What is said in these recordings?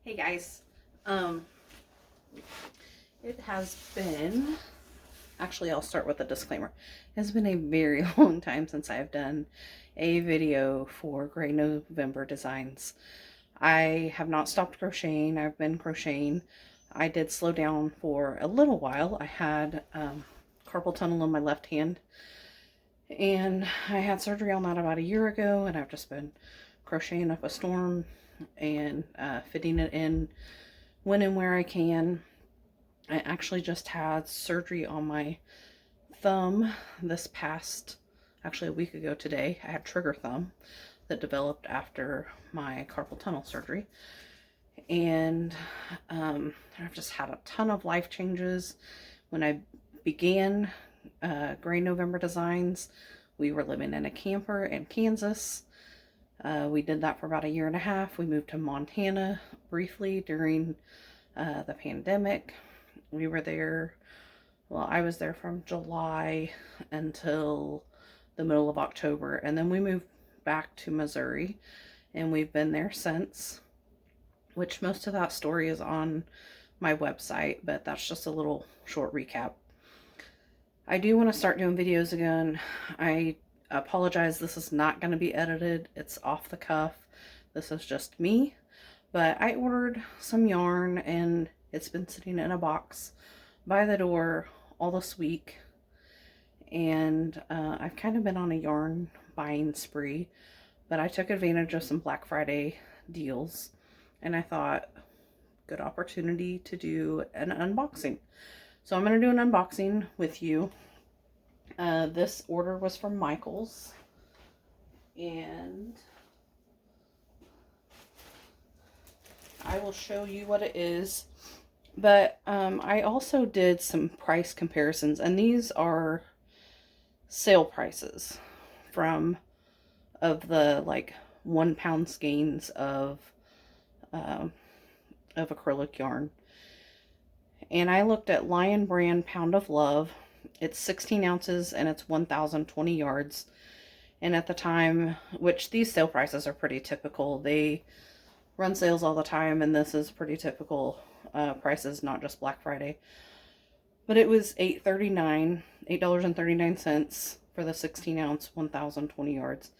Hey guys, um, it has been, actually I'll start with a disclaimer. It has been a very long time since I've done a video for Gray November designs. I have not stopped crocheting. I've been crocheting. I did slow down for a little while. I had carpal tunnel in my left hand, and I had surgery on that about a year ago, and I've just been crocheting up a storm and fitting it in when and where I can. I actually just had surgery on my thumb this past, actually a week ago today. I had trigger thumb that developed after my carpal tunnel surgery. And I've just had a ton of life changes. When I began Gray November Designs, we were living in a camper in Kansas. We did that for about a year and a half. We moved to Montana briefly during the pandemic. We were there, well, I was there from July until the middle of October, and then we moved back to Missouri, and we've been there since, which most of that story is on my website, but that's just a little short recap. I do want to start doing videos again. I apologize, this is not going to be edited. It's off the cuff. This is just me. But I ordered some yarn, and it's been sitting in a box by the door all this week. And I've kind of been on a yarn buying spree, but I took advantage of some Black Friday deals, and I thought, good opportunity to do an unboxing. So I'm going to do an unboxing with you. This order was from Michael's, and I will show you what it is. But I also did some price comparisons, and these are sale prices of the like 1 pound skeins of acrylic yarn. And I looked at Lion Brand Pound of Love. It's 16 ounces and it's 1,020 yards. And at the time, which these sale prices are pretty typical, they run sales all the time, and this is pretty typical prices, not just Black Friday. But it was $8.39 for the 16 ounce, 1,020 yards.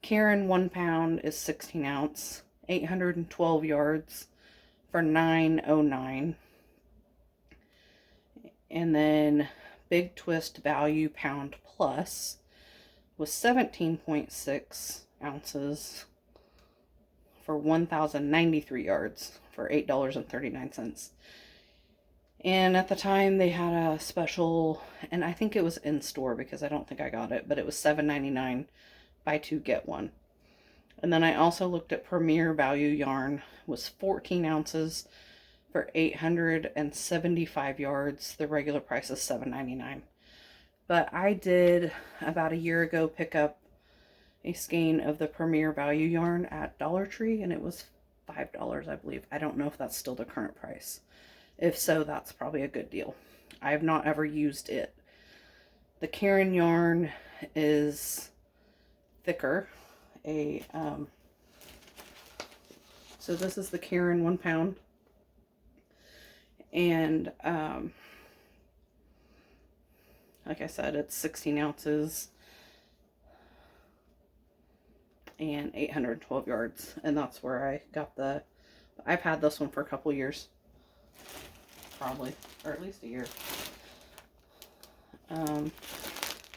Karen 1 pound is 16 ounce, 812 yards for $9.09. And then Big Twist Value Pound Plus was 17.6 ounces for 1,093 yards for $8.39. And at the time they had a special, and I think it was in store because I don't think I got it, but it was $7.99, buy two get one. And then I also looked at Premier Value Yarn, was 14 ounces for 875 yards. The regular price is $7.99. But I did about a year ago pick up a skein of the Premier Value Yarn at Dollar Tree, and it was $5, I believe. I don't know if that's still the current price. If so, that's probably a good deal. I have not ever used it. The Karen yarn is thicker. So this is the Karen 1 pound. And like I said, it's 16 ounces and 812 yards, and that's where I got I've had this one for a couple years, probably, or at least a year.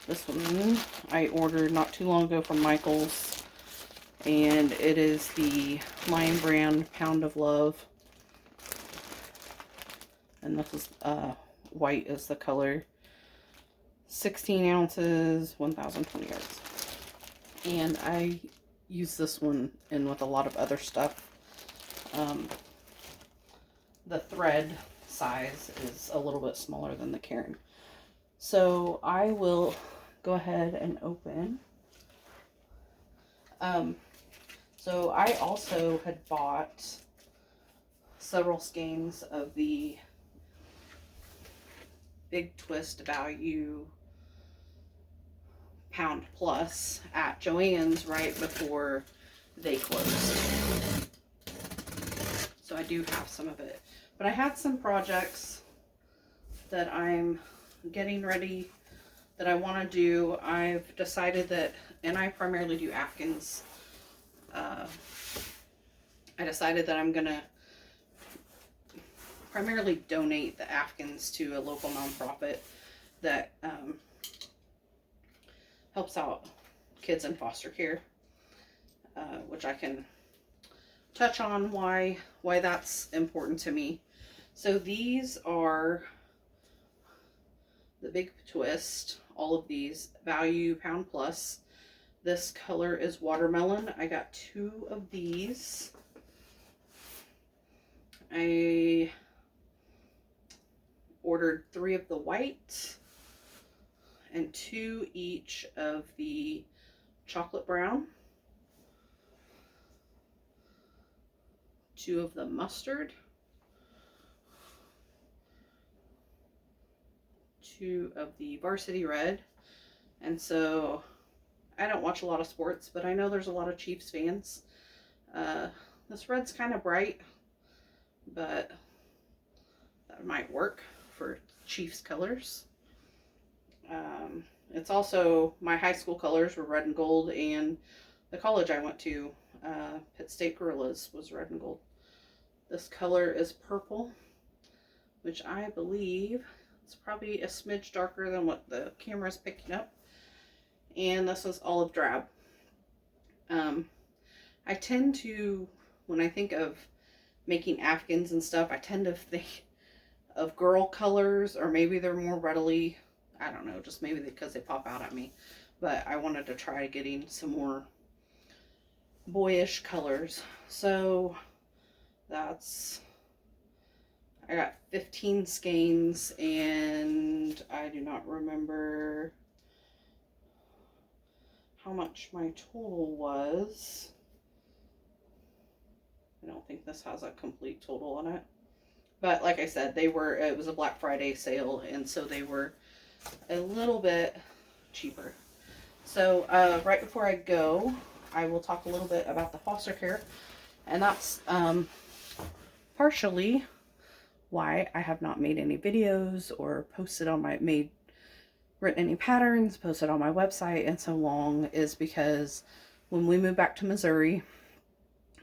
This one I ordered not too long ago from Michael's, and it is the Lion Brand Pound of Love, and this is white is the color. 16 ounces, 1,020 yards. And I use this one in with a lot of other stuff. The thread size is a little bit smaller than the Karen. So I will go ahead and open. So I also had bought several skeins of the Big Twist Value Pound Plus at Joann's right before they closed. So I do have some of it. But I had some projects that I'm getting ready that I want to do. I've decided that, and I primarily do Afghans. I decided that I'm going to primarily donate the Afghans to a local nonprofit that helps out kids in foster care, which I can touch on why that's important to me. So these are the Big Twist, all of these, value pound plus. This color is watermelon. I got 2 of these. I ordered 3 of the white and 2 each of the chocolate brown, 2 of the mustard, 2 of the varsity red. And so I don't watch a lot of sports, but I know there's a lot of Chiefs fans. This red's kind of bright, but that might work for Chiefs colors. It's also, my high school colors were red and gold, and the college I went to, Pitt State Gorillas, was red and gold. This color is purple, which I believe it's probably a smidge darker than what the camera is picking up. And this is olive drab. I tend to, when I think of making Afghans and stuff, I tend to think of girl colors, or maybe they're more readily, I don't know, just maybe because they pop out at me. But I wanted to try getting some more boyish colors. So that's, I got 15 skeins, and I do not remember how much my total was. I don't think this has a complete total on it. But like I said, it was a Black Friday sale, and so they were a little bit cheaper. So right before I go, I will talk a little bit about the foster care, and that's partially why I have not made any videos or written any patterns, posted on my website in so long, is because when we moved back to Missouri,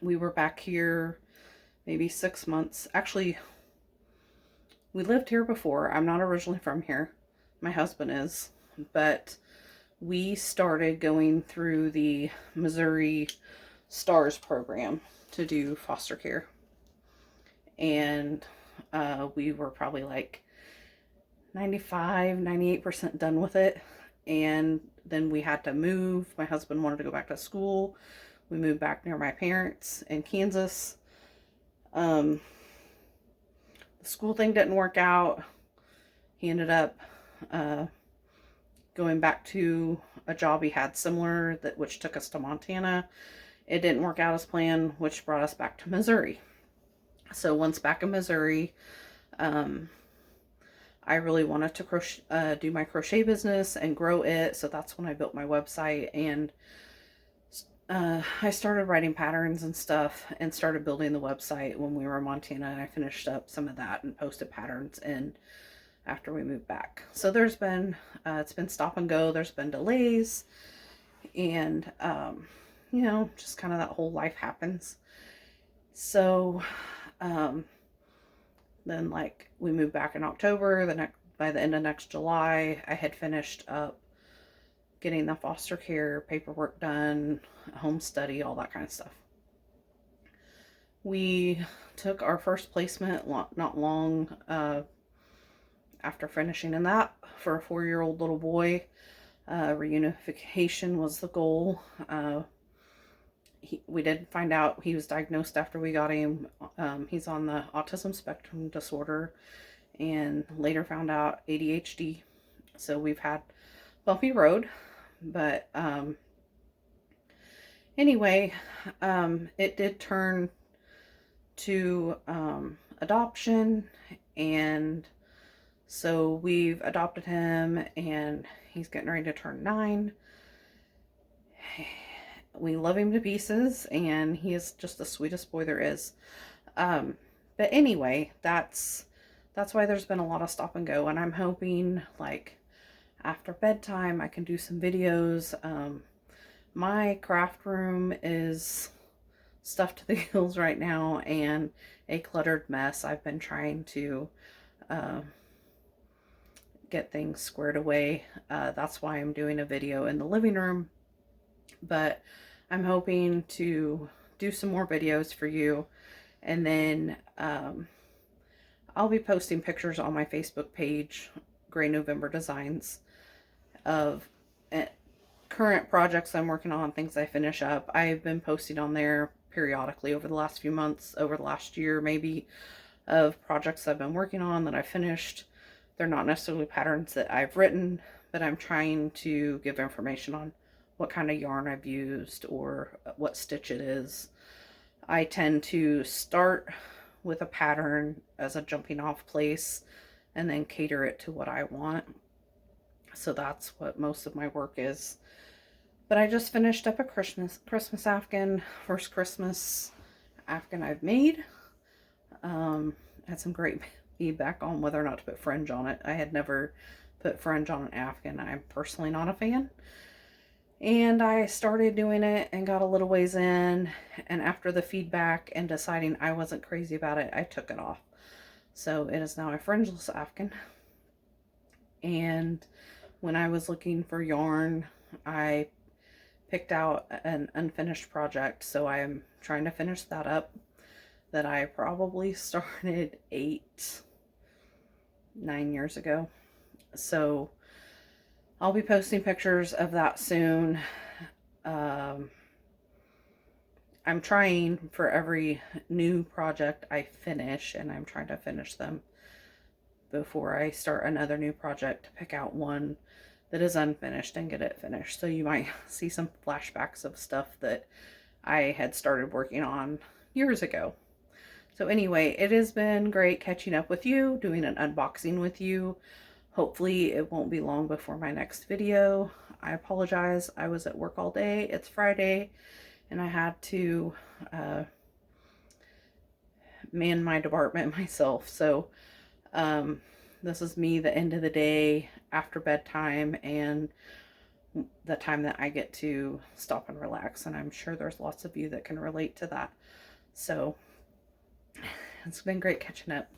we were back here maybe 6 months. Actually, we lived here before. I'm not originally from here. My husband is. But we started going through the Missouri STARS program to do foster care. And we were probably like 98% done with it. And then we had to move. My husband wanted to go back to school. We moved back near my parents in Kansas. The school thing didn't work out. He ended up going back to a job he had similar, which took us to Montana. It didn't work out as planned, which brought us back to Missouri. So once back in Missouri, I really wanted to do my crochet business and grow it. So that's when I built my website, and I started writing patterns and stuff and started building the website when we were in Montana, and I finished up some of that and posted patterns in after we moved back. So there's been, it's been stop and go. There's been delays, and, you know, just kind of that whole life happens. So, then like we moved back in October, by the end of next July, I had finished up getting the foster care paperwork done, home study, all that kind of stuff. We took our first placement not long after finishing in that for a 4-year-old little boy. Reunification was the goal. We did find out he was diagnosed after we got him. He's on the autism spectrum disorder, and later found out ADHD. So we've had bumpy road. But anyway, it did turn to adoption, and so we've adopted him, and he's getting ready to turn 9. We love him to pieces, and he is just the sweetest boy there is. Um, but anyway, that's why there's been a lot of stop and go, and I'm hoping like after bedtime I can do some videos. My craft room is stuffed to the gills right now and a cluttered mess. I've been trying to uh, get things squared away. That's why I'm doing a video in the living room, but I'm hoping to do some more videos for you, and then I'll be posting pictures on my Facebook page, Gray November Designs, of current projects I'm working on, things I finish up. I've been posting on there periodically over the last few months, over the last year maybe, of projects I've been working on that I finished. They're not necessarily patterns that I've written, but I'm trying to give information on what kind of yarn I've used or what stitch it is. I tend to start with a pattern as a jumping off place and then cater it to what I want. So that's what most of my work is. But I just finished up a Christmas afghan, first Christmas afghan I've made. Had some great feedback on whether or not to put fringe on it. I had never put fringe on an afghan. I'm personally not a fan. And I started doing it and got a little ways in, and after the feedback and deciding I wasn't crazy about it, I took it off. So it is now a fringeless afghan. And when I was looking for yarn, I picked out an unfinished project, so I'm trying to finish that up, that I probably started 9 years ago. So I'll be posting pictures of that soon. I'm trying for every new project I finish, and I'm trying to finish them before I start another new project, to pick out one that is unfinished and get it finished. So you might see some flashbacks of stuff that I had started working on years ago. So anyway, it has been great catching up with you, doing an unboxing with you. Hopefully it won't be long before my next video. I apologize. I was at work all day. It's Friday, and I had to man my department myself. So this is me the end of the day, after bedtime, and the time that I get to stop and relax. And I'm sure there's lots of you that can relate to that. So it's been great catching up.